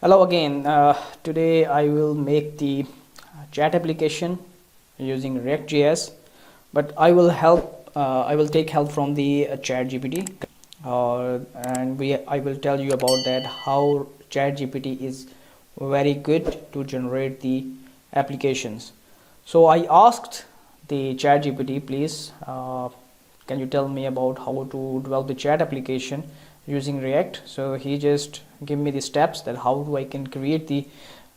Hello again. Today I will make the chat application using React.js, but I will help. I will take help from the ChatGPT, and I will tell you about that how ChatGPT is very good to generate the applications. So I asked the ChatGPT, please, can you tell me about how to develop the chat application using React? So he just give me the steps that how do I can create the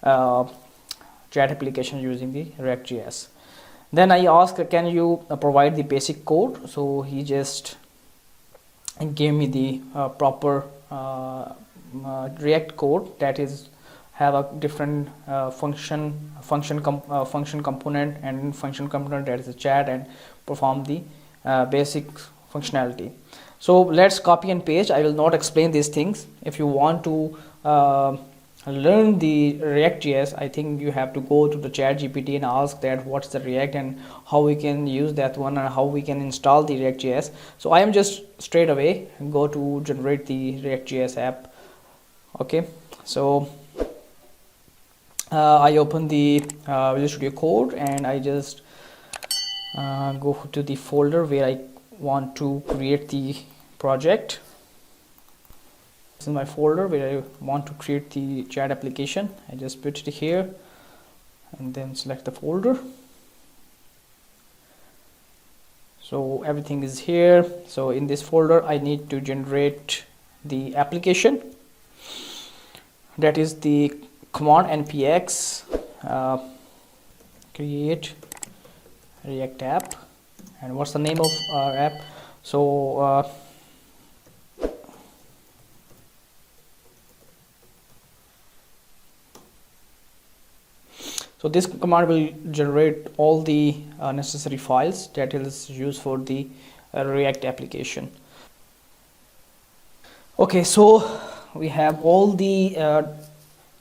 chat application using the React.js. Then I asked, can you provide the basic code? So he just gave me the proper React code that is have a different function component and function component that is a chat and perform the basic functionality. So let's copy and paste. I will not explain these things. If you want to learn the React.js, I think you have to go to the ChatGPT and ask that what's the React and how we can use that one and how we can install the React.js. So I am just straight away go to generate the React.js app. Okay, so I open the Visual Studio Code and I just go to the folder where I want to create the project. This is my folder where I want to create the chat application. I just put it here and then select the folder. So everything is here. So in this folder I need to generate the application. That is the command npx create React app. And what's the name of our app? So so this command will generate all the necessary files that is used for the React application. Okay, so we have all the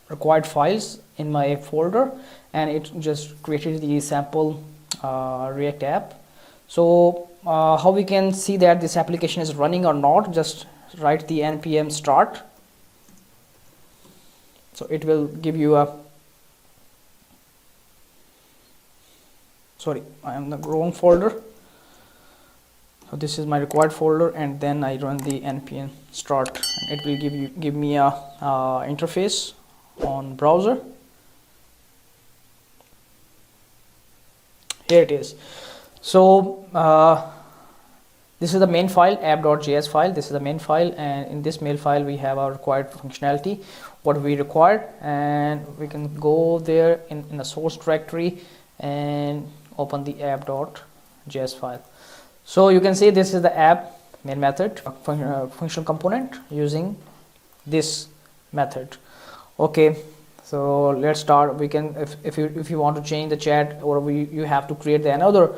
required files in my folder, and it just created the sample React app. So how we can see that this application is running or not? Just write the npm start. So it will give you a, sorry, I am the wrong folder. So this is my required folder, and then I run the npm start, and it will give me a interface on browser. Here it is. So this is the main file, app.js file. This is the main file, and in this main file we have our required functionality, what we require, and we can go there in the source directory and open the app.js file. So you can see this is the app main method function component using this method. Okay, so let's start. We can, if you want to change the chat, or you have to create another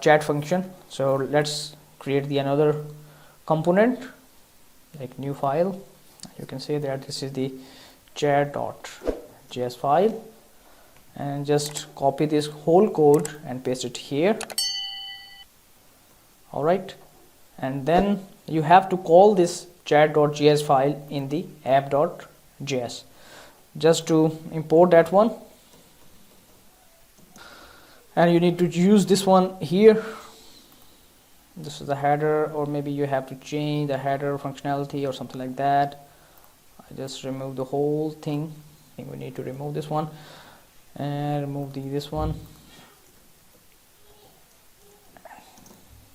chat function. So let's create the another component, like new file. You can say that this is the chat.js file, and just copy this whole code and paste it here. All right, and then you have to call this chat.js file in the app.js. Just to import that one, and you need to use this one here. This is the header, or maybe you have to change the header functionality or something like that. I just remove the whole thing. I think we need to remove this one and remove this one.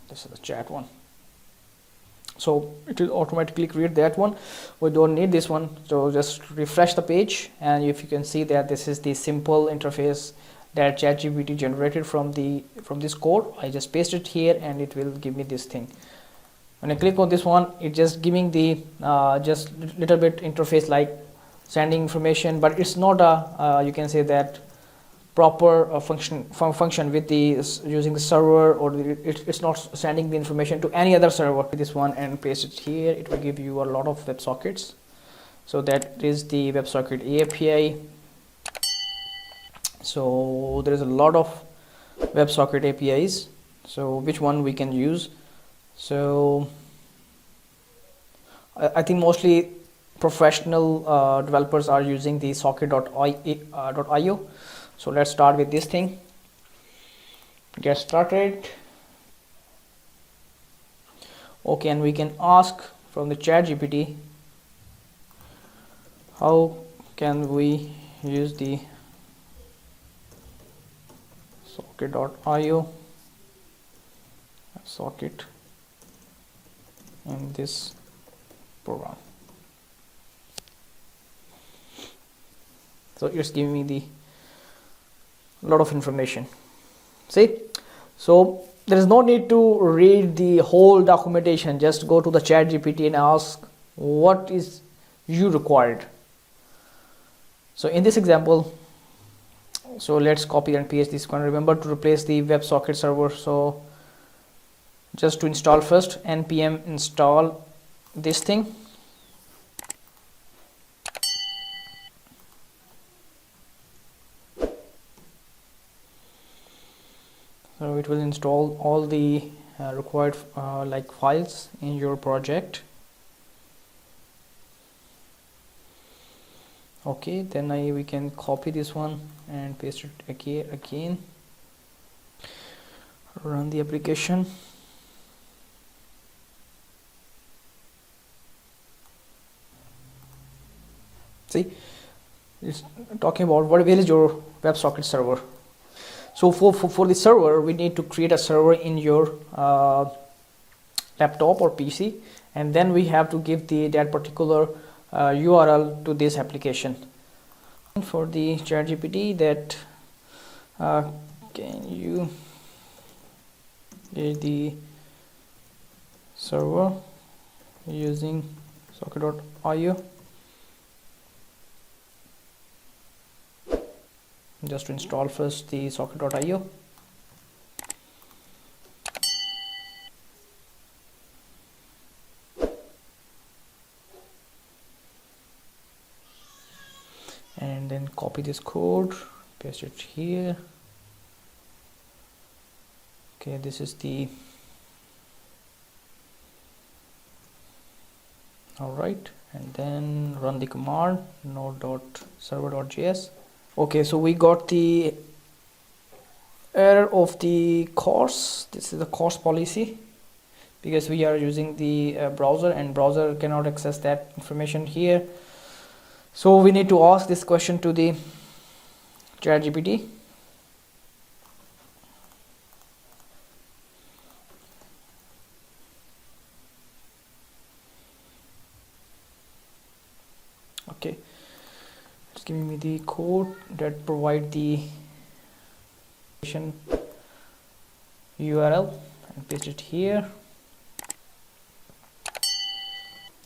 This is the chat one. So it will automatically create that one. We don't need this one, so just refresh the page, and if you can see that this is the simple interface that ChatGPT generated from this code. I just paste it here and it will give me this thing. When I click on this one, it's just giving the just little bit interface like sending information, but it's not a you can say that proper function with the using the server, or it's not sending the information to any other server. This one and paste it here, it will give you a lot of WebSockets. So that is the WebSocket API. So there is a lot of WebSocket APIs. So which one we can use? So I think mostly professional developers are using the socket.io. So let's start with this thing. Get started. Okay, and we can ask from the ChatGPT, how can we use the socket.io socket in this program. So it's giving me the lot of information. See, so there is no need to read the whole documentation. Just go to the ChatGPT and ask what is you required. So in this example, so let's copy and paste this one. Remember to replace the WebSocket server. So just to install first, npm install this thing. So it will install all the required like files in your project. Okay, then we can copy this one and paste it again. Run the application. See, it's talking about where is your WebSocket server. So for the server, we need to create a server in your laptop or PC, and then we have to give that particular URL to this application. For the ChatGPT, that can you get the server using socket.io. Just to install first the socket.io. And then copy this code, paste it here. Okay, this is the alright, and then run the command node.server.js. Okay, so we got the error of the course. This is the course policy, because we are using the browser, and browser cannot access that information here. So we need to ask this question to the ChatGPT. Okay, it's giving me the code that provide the URL, and paste it here.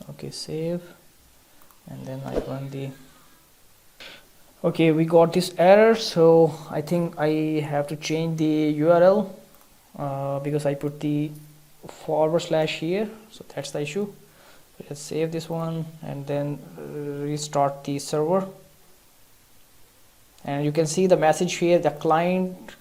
Okay, save, and then I run the. Okay, we got this error, so I think I have to change the URL because I put the / here, so that's the issue. Let's save this one and then restart the server, and you can see the message here, the client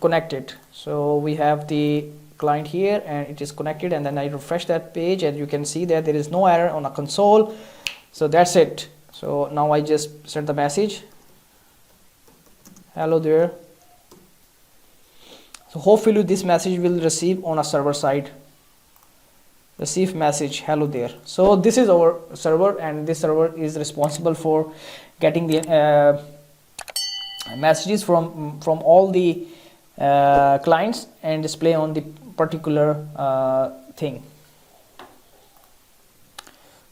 connected. So we have the client here and it is connected, and then I refresh that page and you can see that there is no error on a console. So that's it. So now I just send the message, hello there. So hopefully this message will receive on a server side. Receive message, hello there. So this is our server, and this server is responsible for getting the messages from all the clients and display on the particular thing.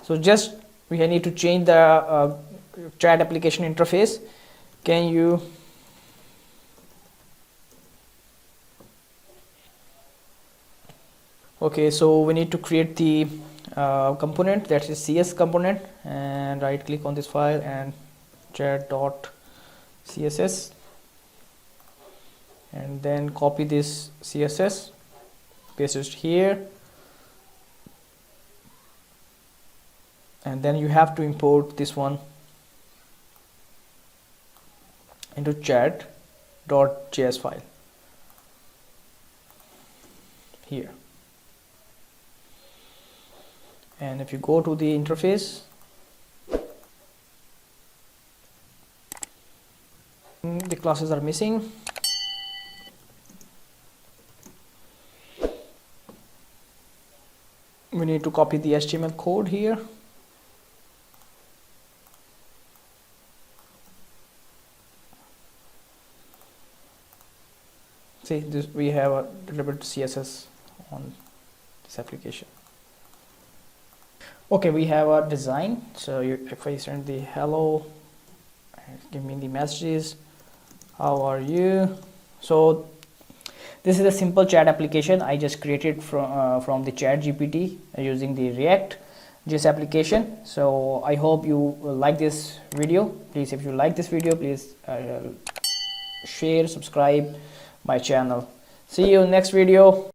So just we need to change the chat application interface. Can you okay, so we need to create the component, that is CS component, and right click on this file and chat.css, and then copy this CSS, paste it here, and then you have to import this one into chat.js file here. And if you go to the interface The classes are missing. We need to copy the HTML code here. See, this we have a delivered CSS on this application. Okay, we have a design. So if I send the hello, give me the messages, how are you? So this is a simple chat application I just created from the ChatGPT using the React.js application. So I hope you will like this video. Please, if you like this video, please share, subscribe my channel. See you next video.